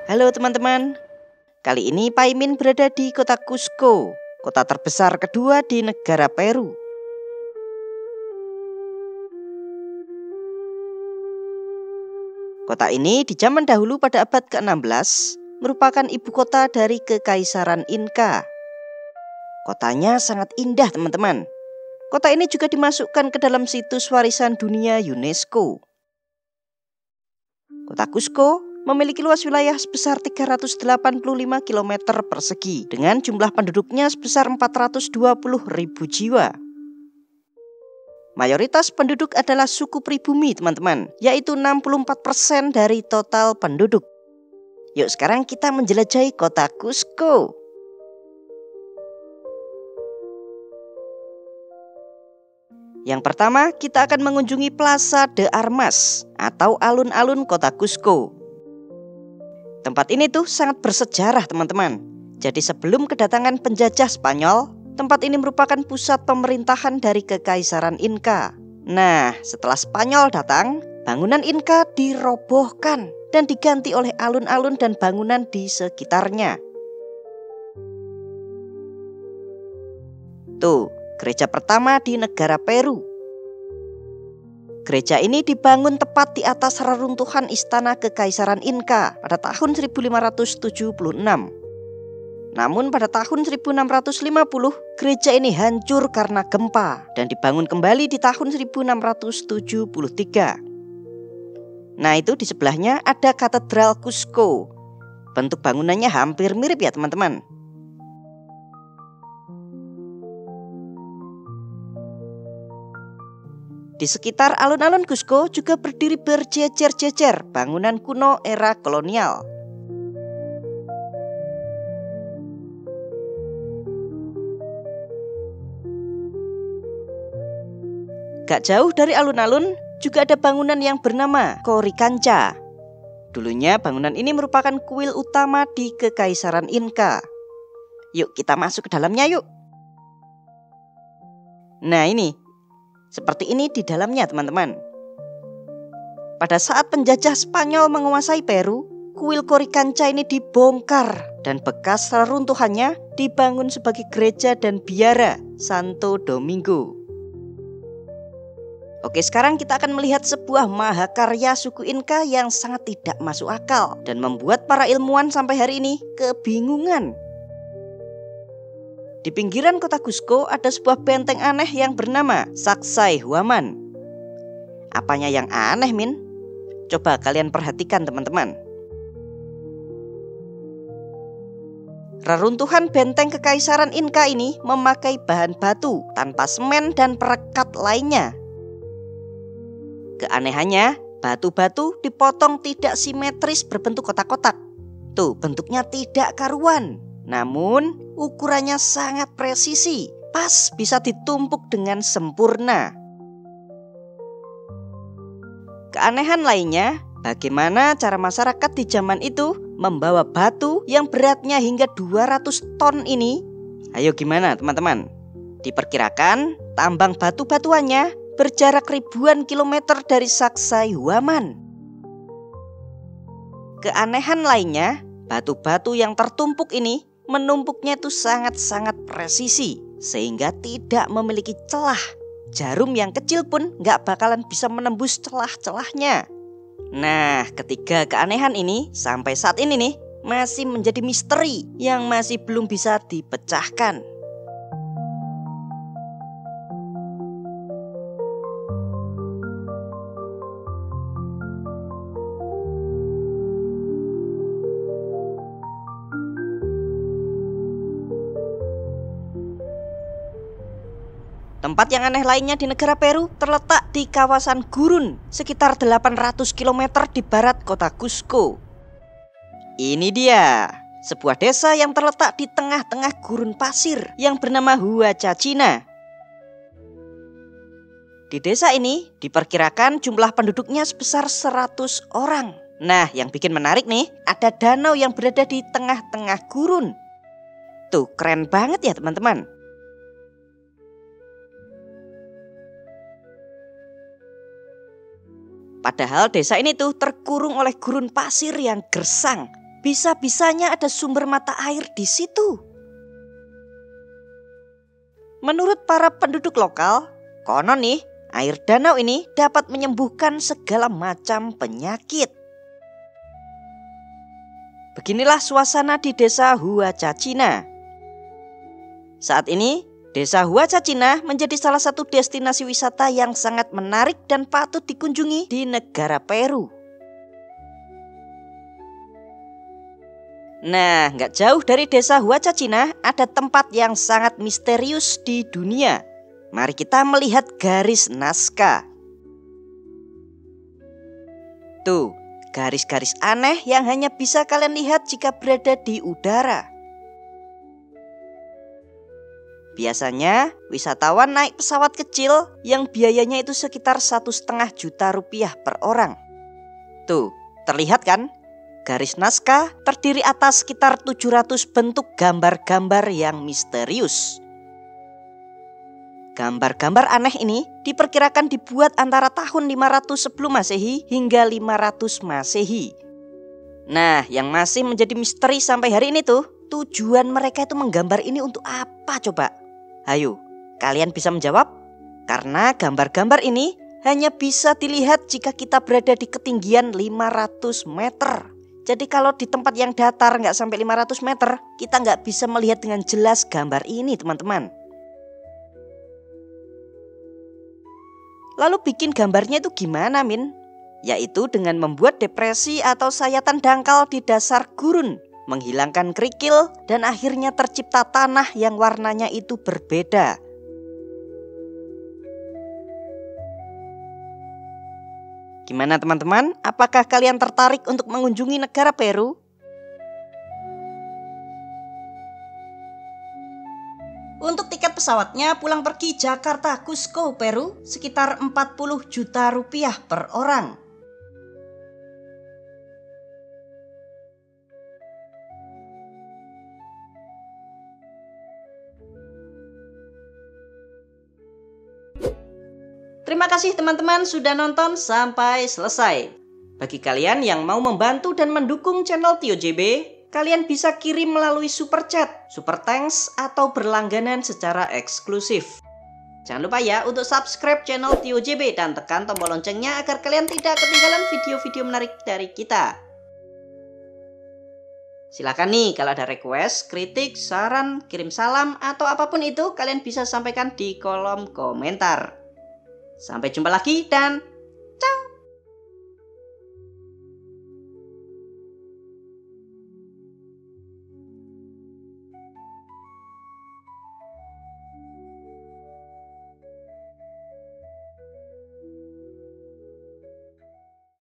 Halo teman-teman, kali ini Paimin berada di kota Cusco, kota terbesar kedua di negara Peru. Kota ini di zaman dahulu pada abad ke-16 merupakan ibu kota dari Kekaisaran Inka. Kotanya sangat indah teman-teman. Kota ini juga dimasukkan ke dalam situs warisan dunia UNESCO. Kota Cusco memiliki luas wilayah sebesar 385 km persegi dengan jumlah penduduknya sebesar 420.000 jiwa. Mayoritas penduduk adalah suku pribumi teman-teman, yaitu 64% dari total penduduk. Yuk sekarang kita menjelajahi kota Cusco. Yang pertama, kita akan mengunjungi Plaza de Armas atau alun-alun kota Cusco. Tempat ini tuh sangat bersejarah teman-teman. Jadi sebelum kedatangan penjajah Spanyol, tempat ini merupakan pusat pemerintahan dari Kekaisaran Inka. Nah, setelah Spanyol datang, bangunan Inka dirobohkan dan diganti oleh alun-alun dan bangunan di sekitarnya. Tuh, gereja pertama di negara Peru. Gereja ini dibangun tepat di atas reruntuhan istana Kekaisaran Inka pada tahun 1576. Namun pada tahun 1650, gereja ini hancur karena gempa dan dibangun kembali di tahun 1673. Nah, itu di sebelahnya ada Katedral Cusco. Bentuk bangunannya hampir mirip ya teman-teman. Di sekitar alun-alun Cusco juga berdiri berjejer-jejer bangunan kuno era kolonial. Gak jauh dari alun-alun juga ada bangunan yang bernama Coricancha. Dulunya bangunan ini merupakan kuil utama di Kekaisaran Inka. Yuk kita masuk ke dalamnya yuk. Nah ini. Seperti ini di dalamnya teman-teman. Pada saat penjajah Spanyol menguasai Peru, kuil Coricancha ini dibongkar dan bekas reruntuhannya dibangun sebagai gereja dan biara Santo Domingo. Oke, sekarang kita akan melihat sebuah mahakarya suku Inka yang sangat tidak masuk akal dan membuat para ilmuwan sampai hari ini kebingungan. Di pinggiran kota Cusco ada sebuah benteng aneh yang bernama Sacsayhuaman. Apanya yang aneh, Min? Coba kalian perhatikan teman-teman. Reruntuhan benteng Kekaisaran Inka ini memakai bahan batu tanpa semen dan perekat lainnya. Keanehannya, batu-batu dipotong tidak simetris berbentuk kotak-kotak. Tuh, bentuknya tidak karuan. Namun ukurannya sangat presisi, pas bisa ditumpuk dengan sempurna. Keanehan lainnya, bagaimana cara masyarakat di zaman itu membawa batu yang beratnya hingga 200 ton ini? Ayo gimana teman-teman? Diperkirakan tambang batu-batuannya berjarak ribuan kilometer dari Sacsayhuaman. Keanehan lainnya, batu-batu yang tertumpuk ini menumpuknya itu sangat-sangat presisi sehingga tidak memiliki celah. Jarum yang kecil pun gak bakalan bisa menembus celah-celahnya. Nah, ketiga keanehan ini sampai saat ini nih masih menjadi misteri yang masih belum bisa dipecahkan. Tempat yang aneh lainnya di negara Peru terletak di kawasan gurun sekitar 800 km di barat kota Cusco. Ini dia, sebuah desa yang terletak di tengah-tengah gurun pasir yang bernama Huachachina. Di desa ini diperkirakan jumlah penduduknya sebesar 100 orang. Nah, yang bikin menarik nih, ada danau yang berada di tengah-tengah gurun. Tuh, keren banget ya teman-teman. Padahal desa ini tuh terkurung oleh gurun pasir yang gersang. Bisa-bisanya ada sumber mata air di situ. Menurut para penduduk lokal, konon nih, air danau ini dapat menyembuhkan segala macam penyakit. Beginilah suasana di desa Huacacina. Saat ini, desa Huacacina menjadi salah satu destinasi wisata yang sangat menarik dan patut dikunjungi di negara Peru. Nah, nggak jauh dari desa Huacacina ada tempat yang sangat misterius di dunia. Mari kita melihat garis Nazca. Tuh, garis-garis aneh yang hanya bisa kalian lihat jika berada di udara. Biasanya wisatawan naik pesawat kecil yang biayanya itu sekitar 1,5 juta rupiah per orang. Tuh, terlihat kan? Garis Nazca terdiri atas sekitar 700 bentuk gambar-gambar yang misterius. Gambar-gambar aneh ini diperkirakan dibuat antara tahun 500 sebelum Masehi hingga 500 Masehi. Nah, yang masih menjadi misteri sampai hari ini tuh, tujuan mereka itu menggambar ini untuk apa coba? Hayo, kalian bisa menjawab? Karena gambar-gambar ini hanya bisa dilihat jika kita berada di ketinggian 500 meter. Jadi kalau di tempat yang datar nggak sampai 500 meter, kita nggak bisa melihat dengan jelas gambar ini teman-teman. Lalu bikin gambarnya itu gimana Min? Yaitu dengan membuat depresi atau sayatan dangkal di dasar gurun, menghilangkan kerikil, dan akhirnya tercipta tanah yang warnanya itu berbeda. Gimana teman-teman? Apakah kalian tertarik untuk mengunjungi negara Peru? Untuk tiket pesawatnya pulang pergi Jakarta Cusco Peru sekitar 40 juta rupiah per orang. Terima kasih teman-teman sudah nonton sampai selesai. Bagi kalian yang mau membantu dan mendukung channel Tio JB, kalian bisa kirim melalui super chat, super thanks, atau berlangganan secara eksklusif. Jangan lupa ya untuk subscribe channel Tio JB dan tekan tombol loncengnya agar kalian tidak ketinggalan video-video menarik dari kita. Silahkan nih kalau ada request, kritik, saran, kirim salam, atau apapun itu kalian bisa sampaikan di kolom komentar. Sampai jumpa lagi dan